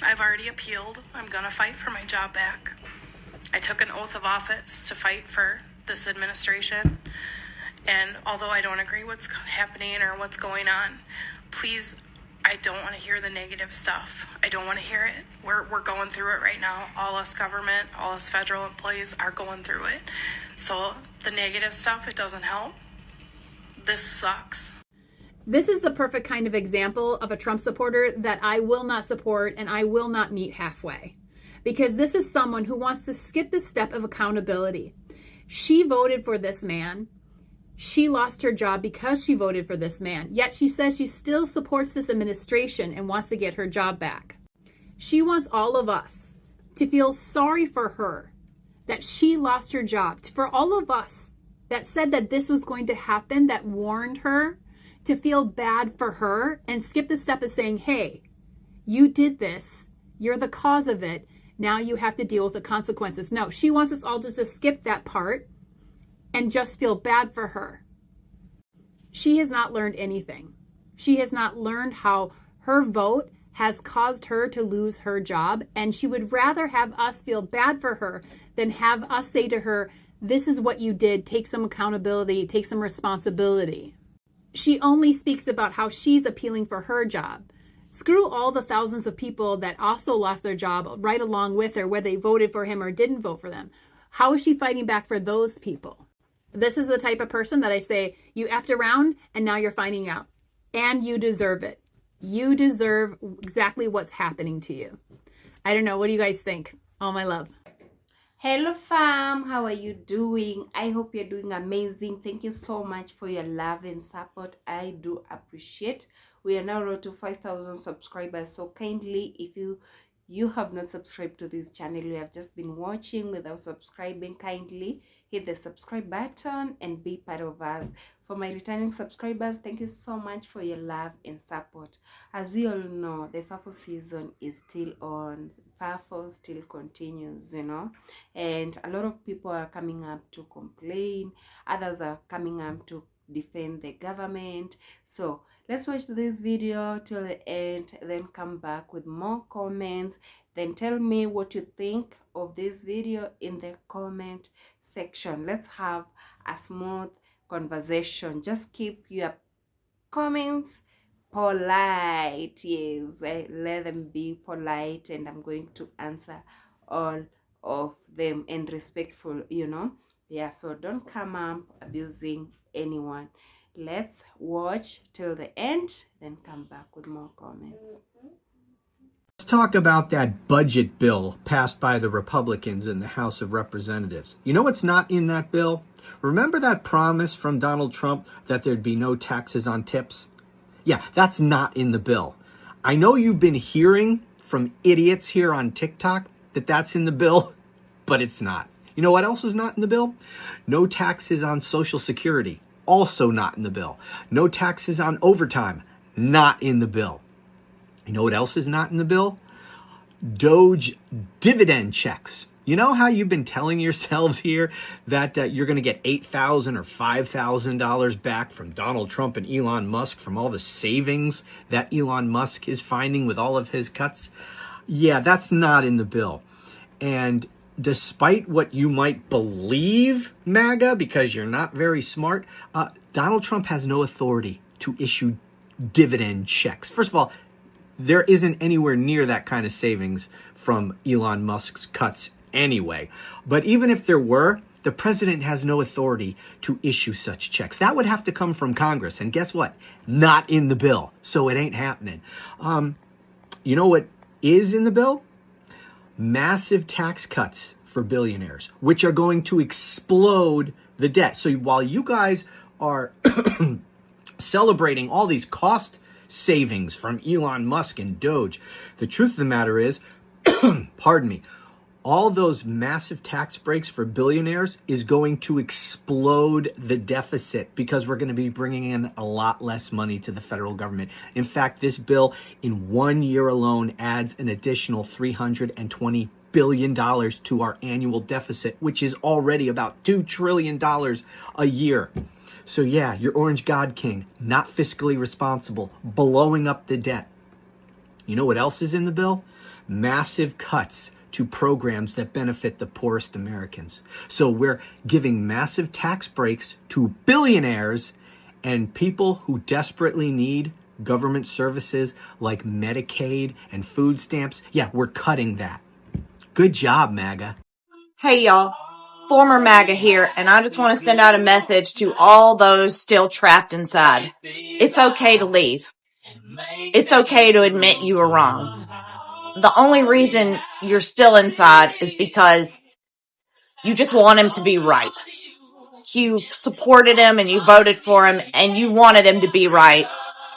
I've already appealed. I'm going to fight for my job back. I took an oath of office to fight for this administration. And although I don't agree what's happening or what's going on, please, I don't want to hear the negative stuff. I don't want to hear it. We're going through it right now. All us government, all us federal employees are going through it. So the negative stuff, it doesn't help. This sucks. This is the perfect kind of example of a Trump supporter that I will not support and I will not meet halfway. Because this is someone who wants to skip the step of accountability. She voted for this man. She lost her job because she voted for this man. Yet she says she still supports this administration and wants to get her job back. She wants all of us to feel sorry for her that she lost her job. For all of us that said that this was going to happen, that warned her, to feel bad for her and skip the step of saying, hey, you did this. You're the cause of it. Now you have to deal with the consequences. No, she wants us all just to skip that part and just feel bad for her. She has not learned anything. She has not learned how her vote has caused her to lose her job, and she would rather have us feel bad for her than have us say to her, this is what you did, take some accountability, take some responsibility. She only speaks about how she's appealing for her job. Screw all the thousands of people that also lost their job right along with her, whether they voted for him or didn't vote for them. How is she fighting back for those people? This is the type of person that I say, you effed around and now you're finding out. And you deserve it. You deserve exactly what's happening to you. I don't know. What do you guys think? All my love. Hello fam, how are you doing? I hope you're doing amazing. Thank you so much for your love and support. I do appreciate. We are now road to 5,000 subscribers, so kindly, if you have not subscribed to this channel, you have just been watching without subscribing, kindly hit the subscribe button and be part of us. For my returning subscribers, thank you so much for your love and support. As we all know, the fafo season is still on. Fafo still continues, you know, and a lot of people are coming up to complain. Others are coming up to defend the government. So let's watch this video till the end, then come back with more comments. Then tell me what you think of this video in the comment section. Let's have a smooth conversation. Just keep your comments polite. Yes, let them be polite, and I'm going to answer all of them and respectful, you know. Yeah, so don't come up abusing anyone. Let's watch till the end, then come back with more comments. Let's talk about that budget bill passed by the Republicans in the House of Representatives. You know what's not in that bill? Remember that promise from Donald Trump that there'd be no taxes on tips? Yeah, that's not in the bill. I know you've been hearing from idiots here on TikTok that that's in the bill, but it's not. You know what else is not in the bill? No taxes on Social Security, also not in the bill. No taxes on overtime, not in the bill. You know what else is not in the bill? Doge dividend checks. You know how you've been telling yourselves here that you're going to get $8,000 or $5,000 back from Donald Trump and Elon Musk from all the savings that Elon Musk is finding with all of his cuts? Yeah, that's not in the bill. And despite what you might believe, Maga, because you're not very smart, Donald Trump has no authority to issue dividend checks. First of all, there isn't anywhere near that kind of savings from Elon Musk's cuts anyway. But even if there were, the president has no authority to issue such checks. That would have to come from Congress. And guess what? Not in the bill. So it ain't happening. You know what is in the bill? Massive tax cuts for billionaires, which are going to explode the debt. So while you guys are celebrating all these cost savings from Elon Musk and Doge, the truth of the matter is, pardon me, all those massive tax breaks for billionaires is going to explode the deficit because we're going to be bringing in a lot less money to the federal government. In fact, this bill in 1 year alone adds an additional $320 billion to our annual deficit, which is already about $2 trillion a year. So yeah, your Orange God King, not fiscally responsible, blowing up the debt. You know what else is in the bill? Massive cuts to programs that benefit the poorest Americans. So we're giving massive tax breaks to billionaires and people who desperately need government services like Medicaid and food stamps. Yeah, we're cutting that. Good job, MAGA. Hey y'all, former MAGA here, and I just want to send out a message to all those still trapped inside. It's okay to leave. It's okay to admit you were wrong. The only reason you're still inside is because you just want him to be right. You supported him and you voted for him and you wanted him to be right.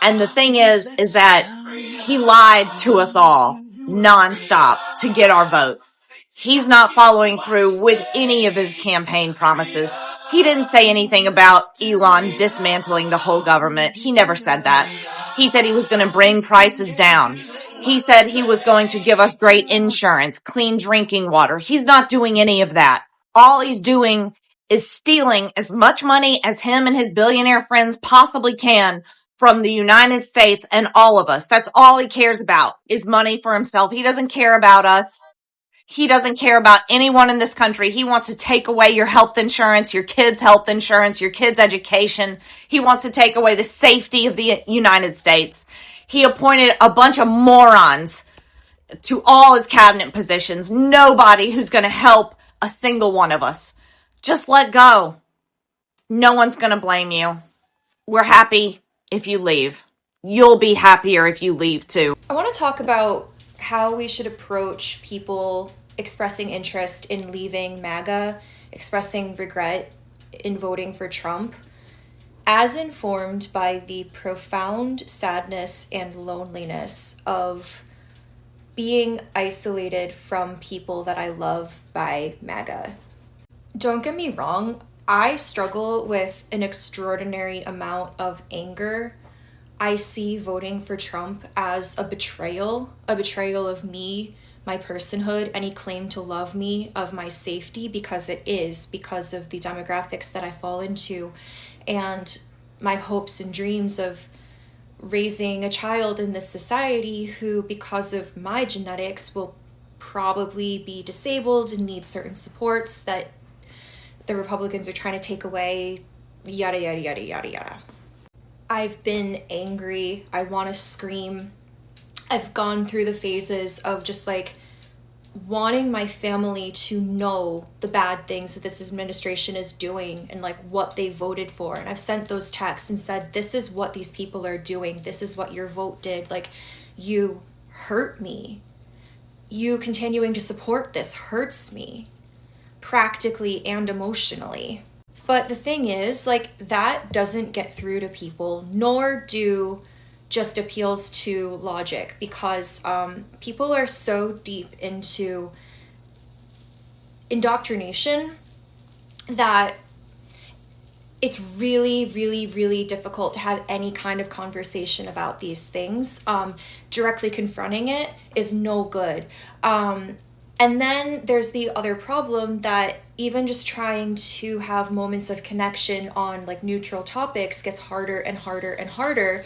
And the thing is that he lied to us all nonstop to get our votes. He's not following through with any of his campaign promises. He didn't say anything about Elon dismantling the whole government. He never said that. He said he was going to bring prices down. He said he was going to give us great insurance, clean drinking water. He's not doing any of that. All he's doing is stealing as much money as him and his billionaire friends possibly can from the United States and all of us. That's all he cares about is money for himself. He doesn't care about us. He doesn't care about anyone in this country. He wants to take away your health insurance, your kids' health insurance, your kids' education. He wants to take away the safety of the United States. He appointed a bunch of morons to all his cabinet positions. Nobody who's going to help a single one of us. Just let go. No one's going to blame you. We're happy if you leave. You'll be happier if you leave too. I want to talk about how we should approach people expressing interest in leaving MAGA, expressing regret in voting for Trump, as informed by the profound sadness and loneliness of being isolated from people that I love by MAGA. Don't get me wrong, I struggle with an extraordinary amount of anger. I see voting for Trump as a betrayal of me, my personhood, any claim to love me, of my safety, because it is, because of the demographics that I fall into, and my hopes and dreams of raising a child in this society who, because of my genetics, will probably be disabled and need certain supports that the Republicans are trying to take away, yada, yada, yada, yada, yada. I've been angry. I want to scream. I've gone through the phases of just like wanting my family to know the bad things that this administration is doing and like what they voted for. And I've sent those texts and said, this is what these people are doing. This is what your vote did. Like, you hurt me. You continuing to support this hurts me, practically and emotionally. But the thing is, like, that doesn't get through to people, nor do just appeals to logic, because people are so deep into indoctrination that it's really, really, really difficult to have any kind of conversation about these things. Directly confronting it is no good. And then there's the other problem that even just trying to have moments of connection on like neutral topics gets harder and harder and harder,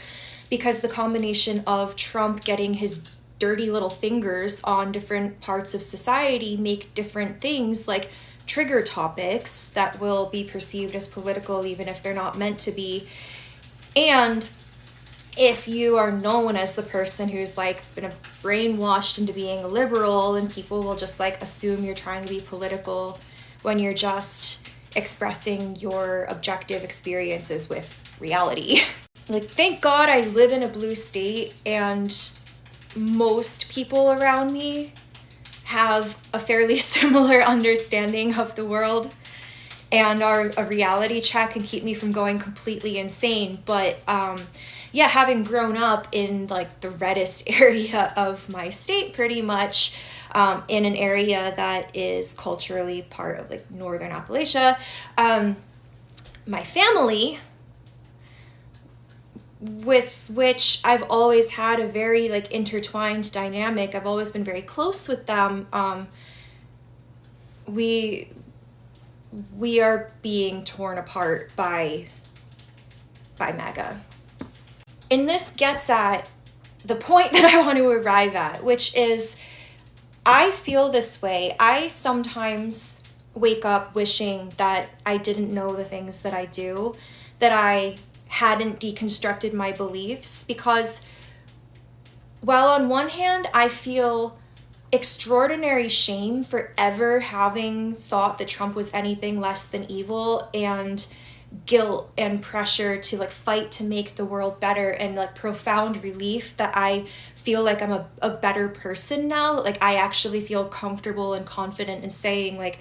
because the combination of Trump getting his dirty little fingers on different parts of society make different things like trigger topics that will be perceived as political even if they're not meant to be. And if you are known as the person who's like been brainwashed into being a liberal, and people will just like assume you're trying to be political when you're just expressing your objective experiences with reality. Like, thank God I live in a blue state and most people around me have a fairly similar understanding of the world and are a reality check and keep me from going completely insane. But yeah, having grown up in like the reddest area of my state, pretty much, in an area that is culturally part of like Northern Appalachia, my family, with which I've always had a very like intertwined dynamic, I've always been very close with them, we are being torn apart by MAGA. And this gets at the point that I want to arrive at, which is I feel this way. I sometimes wake up wishing that I didn't know the things that I do, that I hadn't deconstructed my beliefs, because while on one hand I feel extraordinary shame for ever having thought that Trump was anything less than evil, and guilt and pressure to like fight to make the world better, and like profound relief that I feel like I'm a better person now. Like I actually feel comfortable and confident in saying like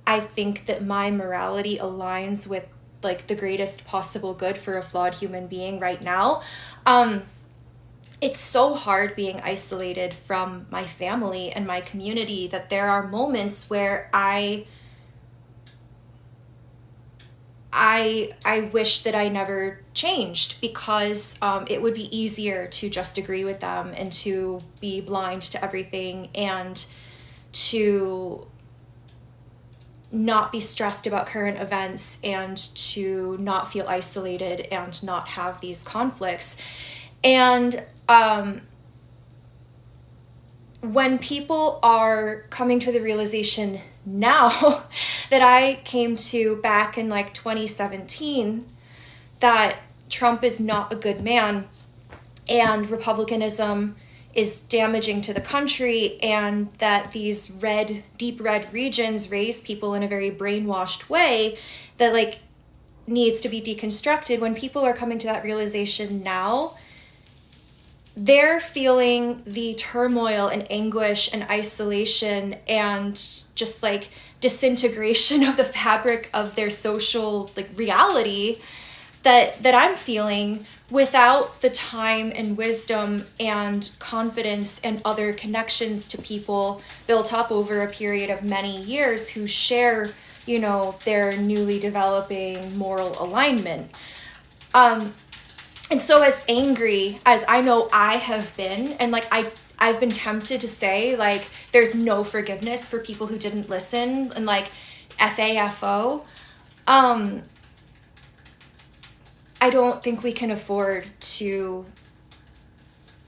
I think that my morality aligns with like the greatest possible good for a flawed human being right now. It's so hard being isolated from my family and my community that there are moments where I wish that I never changed, because it would be easier to just agree with them and to be blind to everything and to not be stressed about current events and to not feel isolated and not have these conflicts. And when people are coming to the realization now that I came to back in like 2017, that Trump is not a good man and Republicanism is damaging to the country, and that these deep red regions raise people in a very brainwashed way that like needs to be deconstructed. When people are coming to that realization now, they're feeling the turmoil and anguish and isolation and just like disintegration of the fabric of their social like reality that I'm feeling, without the time and wisdom and confidence and other connections to people built up over a period of many years who share, you know, their newly developing moral alignment. And so as angry as I know I have been, and like I've been tempted to say like there's no forgiveness for people who didn't listen and like fafo, I don't think we can afford to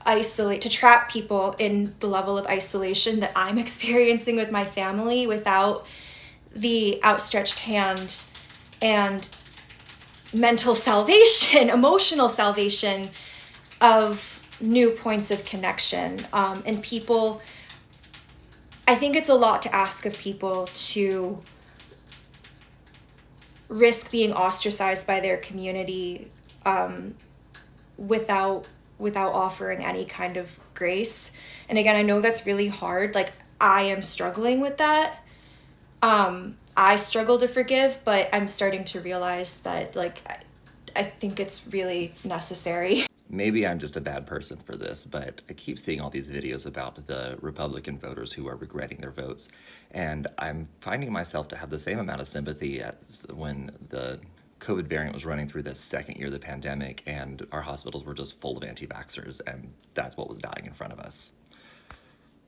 trap people in the level of isolation that I'm experiencing with my family without the outstretched hand and mental salvation, emotional salvation of new points of connection. And people, I think it's a lot to ask of people to risk being ostracized by their community without offering any kind of grace. And again, I know that's really hard. Like I am struggling with that. I struggle to forgive, but I'm starting to realize that like I think it's really necessary. Maybe I'm just a bad person for this, but I keep seeing all these videos about the Republican voters who are regretting their votes. And I'm finding myself to have the same amount of sympathy as when the COVID variant was running through the second year of the pandemic and our hospitals were just full of anti-vaxxers, and that's what was dying in front of us.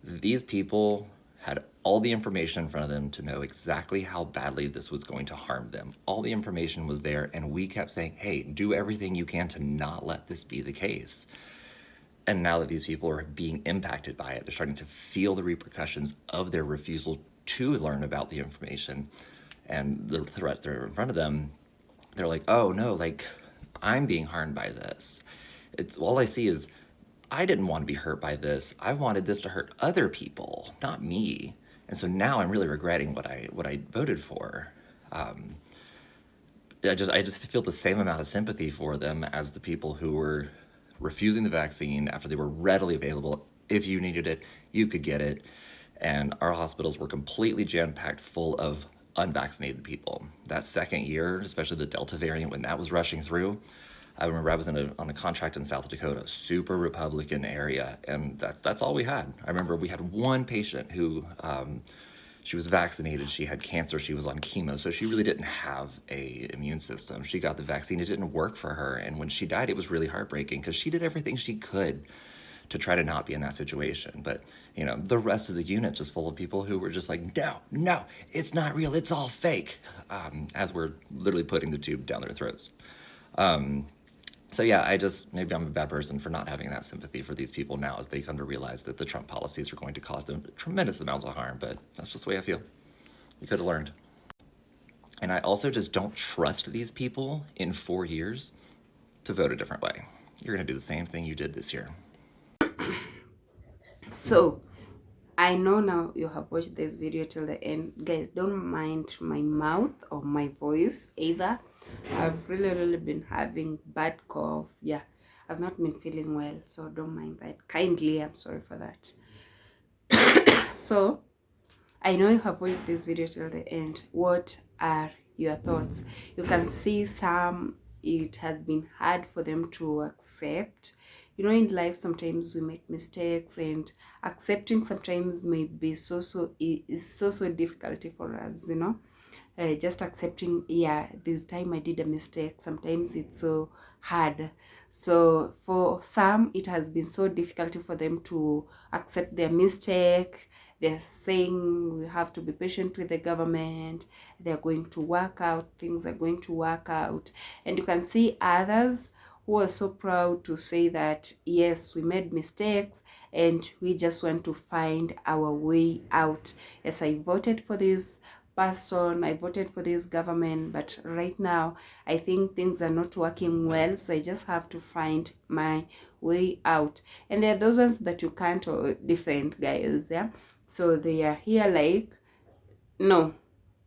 These people had all the information in front of them to know exactly how badly this was going to harm them. All the information was there, and we kept saying, hey, do everything you can to not let this be the case. And now that these people are being impacted by it, they're starting to feel the repercussions of their refusal to learn about the information and the threats that are in front of them. They're like, oh no, like I'm being harmed by this. It's all I see is I didn't want to be hurt by this. I wanted this to hurt other people, not me. And so now I'm really regretting what I voted for. I just feel the same amount of sympathy for them as the people who were refusing the vaccine after they were readily available. If you needed it, you could get it. And our hospitals were completely jam-packed full of unvaccinated people. That second year, especially the Delta variant, when that was rushing through, I remember I was on a contract in South Dakota, super Republican area, and that's all we had. I remember we had one patient who, she was vaccinated, she had cancer, she was on chemo, so she really didn't have a immune system. She got the vaccine, it didn't work for her, and when she died, it was really heartbreaking because she did everything she could to try to not be in that situation. But, you know, the rest of the unit just full of people who were just like, no, it's not real, it's all fake, as we're literally putting the tube down their throats. So yeah, maybe I'm a bad person for not having that sympathy for these people now as they come to realize that the Trump policies are going to cause them tremendous amounts of harm, but that's just the way I feel. You could have learned. And I also just don't trust these people in 4 years to vote a different way. You're going to do the same thing you did this year. So I know now you have watched this video till the end. Guys, don't mind my mouth or my voice either. I've really been having bad cough. Yeah, I've not been feeling well, so don't mind that. Kindly, I'm sorry for that. So I know you have watched this video till the end. What are your thoughts? You can see some, it has been hard for them to accept. You know, in life sometimes we make mistakes, and accepting sometimes may be so difficult for us, you know. Just accepting, yeah, this time I did a mistake, sometimes it's so hard. So for some, it has been so difficult for them to accept their mistake. They're saying we have to be patient with the government, they're going to work out, things are going to work out. And you can see others who are so proud to say that yes, we made mistakes and we just want to find our way out. Yes, I voted for this person, I voted for this government, but right now I think things are not working well, so I just have to find my way out. And there are those ones that you can't defend, guys. Yeah, so they are here like, no,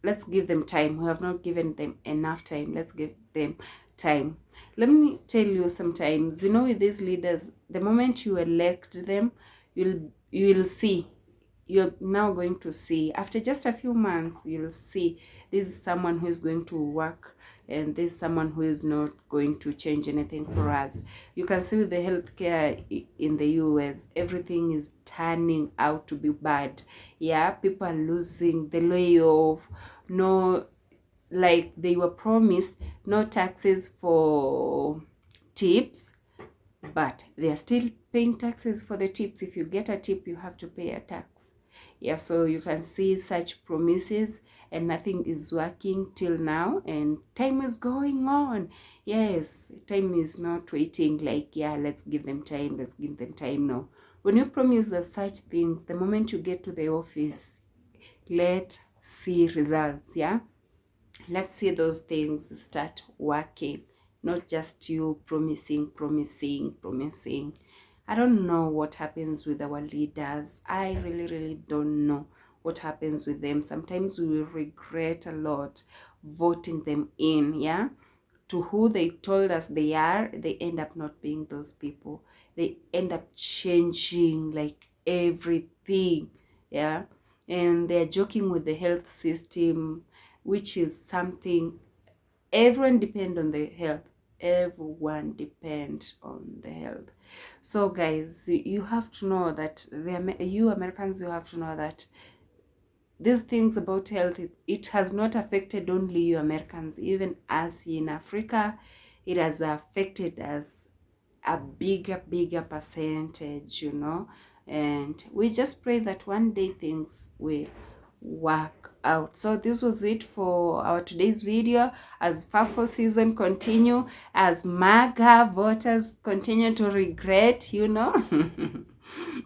let's give them time. We have not given them enough time. Let's give them time. Let me tell you, sometimes, you know, with these leaders, the moment you elect them, you'll see, you're now going to see, after just a few months, you'll see this is someone who is going to work, and this is someone who is not going to change anything for us. You can see with the healthcare in the US, everything is turning out to be bad. Yeah, people are losing, the layoff, no, like they were promised no taxes for tips, but they are still paying taxes for the tips. If you get a tip, you have to pay a tax. Yeah, so you can see such promises and nothing is working till now, and time is going on. Yes, time is not waiting like, yeah, let's give them time, let's give them time. No, when you promise such things, the moment you get to the office, let's see results. Yeah, let's see those things start working, not just you promising. I don't know what happens with our leaders. I really don't know what happens with them. Sometimes we will regret a lot voting them in. Yeah, to who they told us they are, they end up not being those people. They end up changing like everything. Yeah, and they're joking with the health system, which is something, everyone depend on the health. Everyone depend on the health. So guys, you have to know that you Americans, you have to know that these things about health, it has not affected only you Americans. Even us in Africa, it has affected us a bigger percentage, you know. And we just pray that one day things will work out. So this was it for our today's video. As fafo season continue, as Maga voters continue to regret, you know.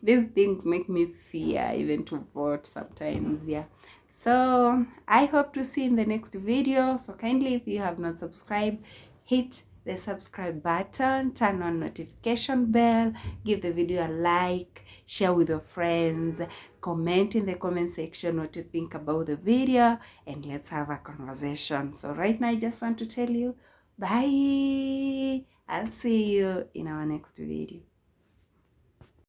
These things make me fear even to vote sometimes. Yeah, so I hope to see you in the next video. So kindly, if you have not subscribed, hit the subscribe button, turn on notification bell, give the video a like, share with your friends, comment in the comment section what you think about the video, and let's have a conversation. So right now I just want to tell you bye. I'll see you in our next video.